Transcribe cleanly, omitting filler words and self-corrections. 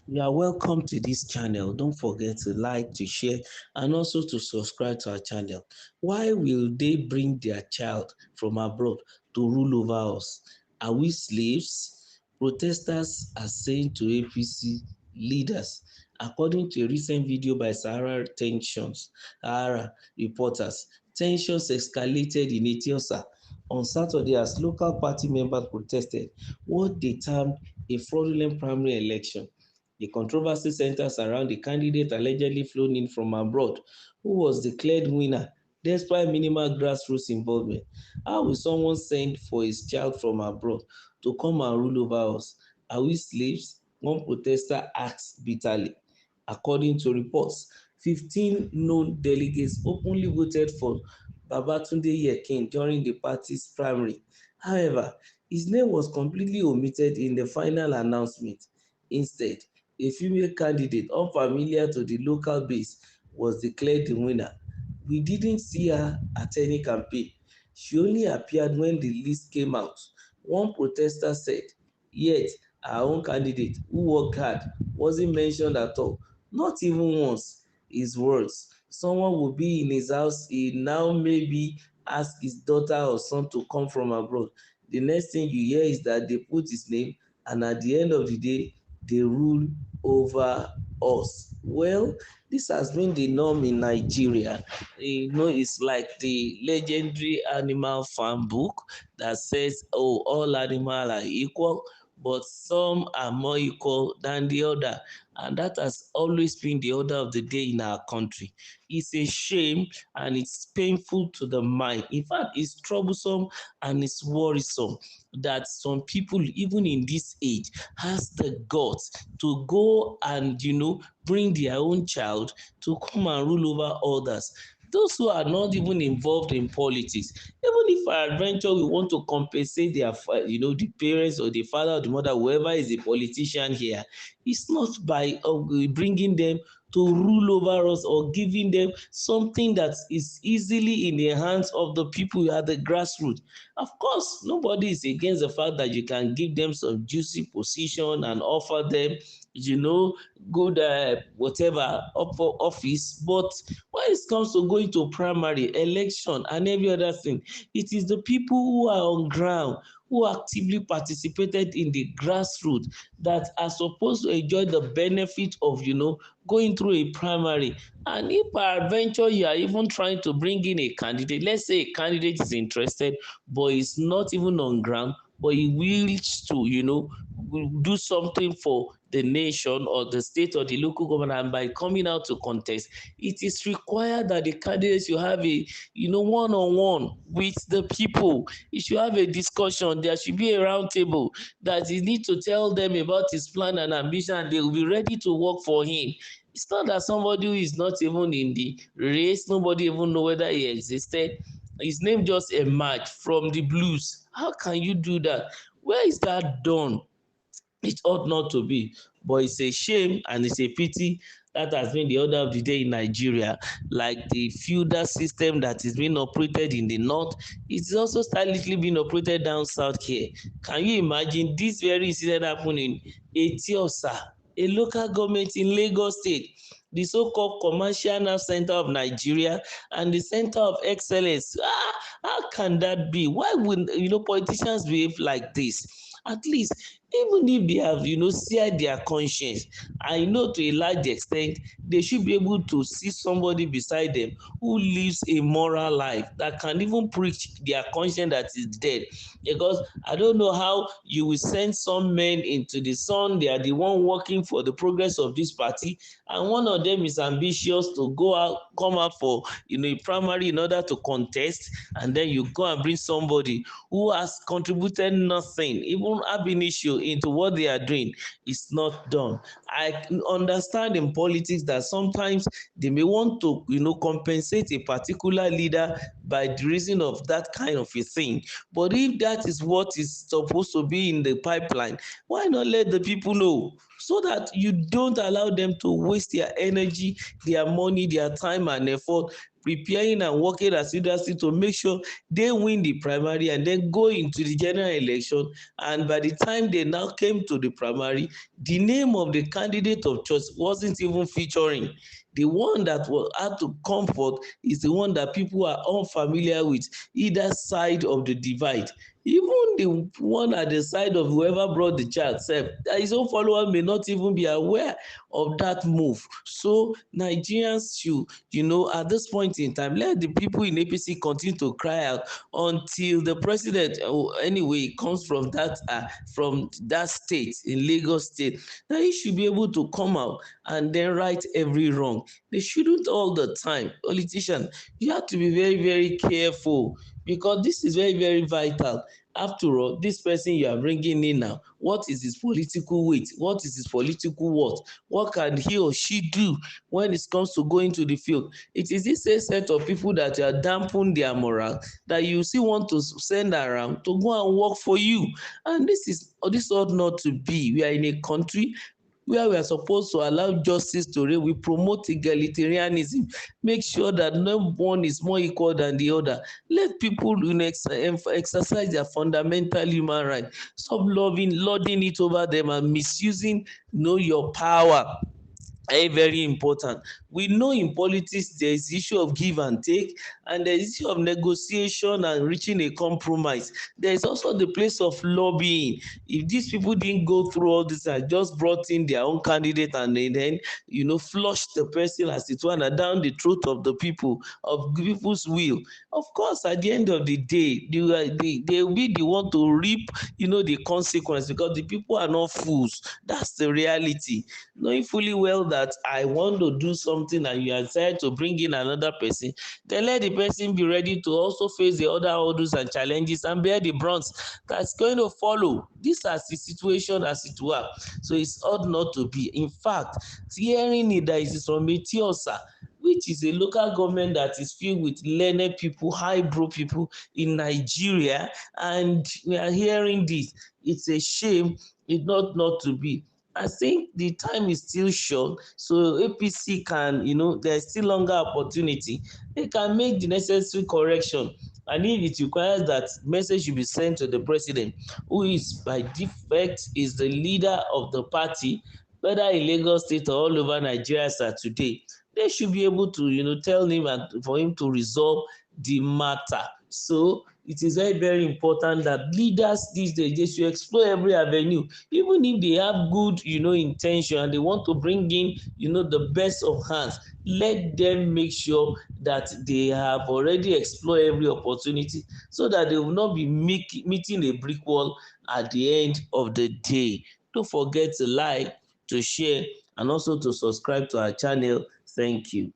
You are welcome to this channel. Don't forget to like, to share, and also to subscribe to our channel. Why will they bring their child from abroad to rule over us? Are we slaves? Protesters are saying to APC leaders. According to a recent video by Sahara reporters, tensions escalated in Ethiopia on Saturday as local party members protested what they termed a fraudulent primary election. The controversy centers around the candidate allegedly flown in from abroad, who was declared winner despite minimal grassroots involvement. How will someone send for his child from abroad to come and rule over us? Are we slaves? One protester asked bitterly. According to reports, 15 known delegates openly voted for Babatunde Yekini during the party's primary. However, his name was completely omitted in the final announcement. Instead, a female candidate unfamiliar to the local base was declared the winner. We didn't see her at any campaign. She only appeared when the list came out, one protester said. Yet, our own candidate, who worked hard, wasn't mentioned at all, not even once. His words, someone will be in his house, he now maybe ask his daughter or son to come from abroad. The next thing you hear is that they put his name, and at the end of the day, they rule over us. Well, this has been the norm in Nigeria. It's like the legendary Animal Farm book that says, oh, all animals are equal, but some are more equal than the other. And that has always been the order of the day in our country. It's a shame and it's painful to the mind. In fact, it's troublesome and it's worrisome that some people, even in this age, has the guts to go and bring their own child to come and rule over others. Those who are not even involved in politics, even if our adventure we want to compensate the parents or the father or the mother, whoever is a politician here, it's not by bringing them to rule over us or giving them something that is easily in the hands of the people at the grassroots. Of course, nobody is against the fact that you can give them some juicy position and offer them, good whatever up for office. But when it comes to going to primary election and every other thing, it is the people who are on ground, who actively participated in the grassroots, that are supposed to enjoy the benefit of going through a primary. And if peradventure you are even trying to bring in a candidate, let's say a candidate is interested but is not even on ground, but he wills to do something for the nation or the state or the local government, and by coming out to contest, it is required that the candidates should have a one-on-one with the people. You should have a discussion. There should be a round table that he need to tell them about his plan and ambition, and they will be ready to work for him. It's not that somebody who is not even in the race, nobody even know whether he existed, his name just emerged from the blues. How can you do that? Where is that done? It ought not to be, but it's a shame and it's a pity that has been the order of the day in Nigeria. Like the feudal system that is being operated in the north, it's also slightly being operated down south here. Can you imagine this very incident happening in Etiosa, a local government in Lagos State, the so-called commercial nerve center of Nigeria and the center of excellence? How can that be? Why would politicians behave like this? At least, even if they have seared their conscience, I know to a large extent they should be able to see somebody beside them who lives a moral life, that can even preach their conscience that is dead. Because I don't know how you will send some men into the sun, they are the one working for the progress of this party, and one of them is ambitious to come out for a primary in order to contest, and then you go and bring somebody who has contributed nothing, even ab initio, into what they are doing. Is not done. I understand in politics that sometimes they may want to compensate a particular leader by the reason of that kind of a thing. But if that is what is supposed to be in the pipeline, why not let the people know, so that you don't allow them to waste their energy, their money, their time and effort preparing and working assiduously to make sure they win the primary and then go into the general election. And by the time they now came to the primary, the name of the candidate of choice wasn't even featuring. The one that was had to come forth is the one that people are unfamiliar with, either side of the divide. Even the one at the side of whoever brought the child sef, his own followers may not even be aware of that move. So Nigerians should, at this point in time, let the people in APC continue to cry out until the president, anyway, comes from that state, in Lagos State. Now he should be able to come out and then right every wrong. They shouldn't all the time. Politicians, you have to be very, very careful, because this is very, very vital. After all, this person you are bringing in now, what is his political weight? What is his political worth? What can he or she do when it comes to going to the field? It is this same set of people that are dampen their morale that you still want to send around to go and work for you. And this ought not to be. We are in a country where we are supposed to allow justice to reign. We promote egalitarianism, make sure that no one is more equal than the other. Let people exercise their fundamental human right. Stop lording it over them and misusing your power. Very important. We know in politics there is issue of give and take, and there is issue of negotiation and reaching a compromise. There is also the place of lobbying. If these people didn't go through all this and just brought in their own candidate and then flush the person as it were down the throat of the people, of people's will, of course at the end of the day they will be the one to reap the consequence, because the people are not fools. That's the reality. Knowing fully well that I want to do something and you are decided to bring in another person, then let the person be ready to also face the other hurdles and challenges and bear the brunt that's going to follow. This as the situation as it were. So it's ought not to be. In fact, hearing it that it is from Etiosa, which is a local government that is filled with learned people, highbrow people in Nigeria, and we are hearing this. It's a shame. It ought not to be. I think the time is still short, so APC can, there's still longer opportunity. They can make the necessary correction. And if it requires that message should be sent to the president, who is by defect is the leader of the party, whether in Lagos State or all over Nigeria as at today, they should be able to, tell him and for him to resolve the matter. So it is very, very important that leaders these days, they should explore every avenue, even if they have good, intention and they want to bring in, the best of hands. Let them make sure that they have already explored every opportunity, so that they will not be meeting a brick wall at the end of the day. Don't forget to like, to share, and also to subscribe to our channel. Thank you.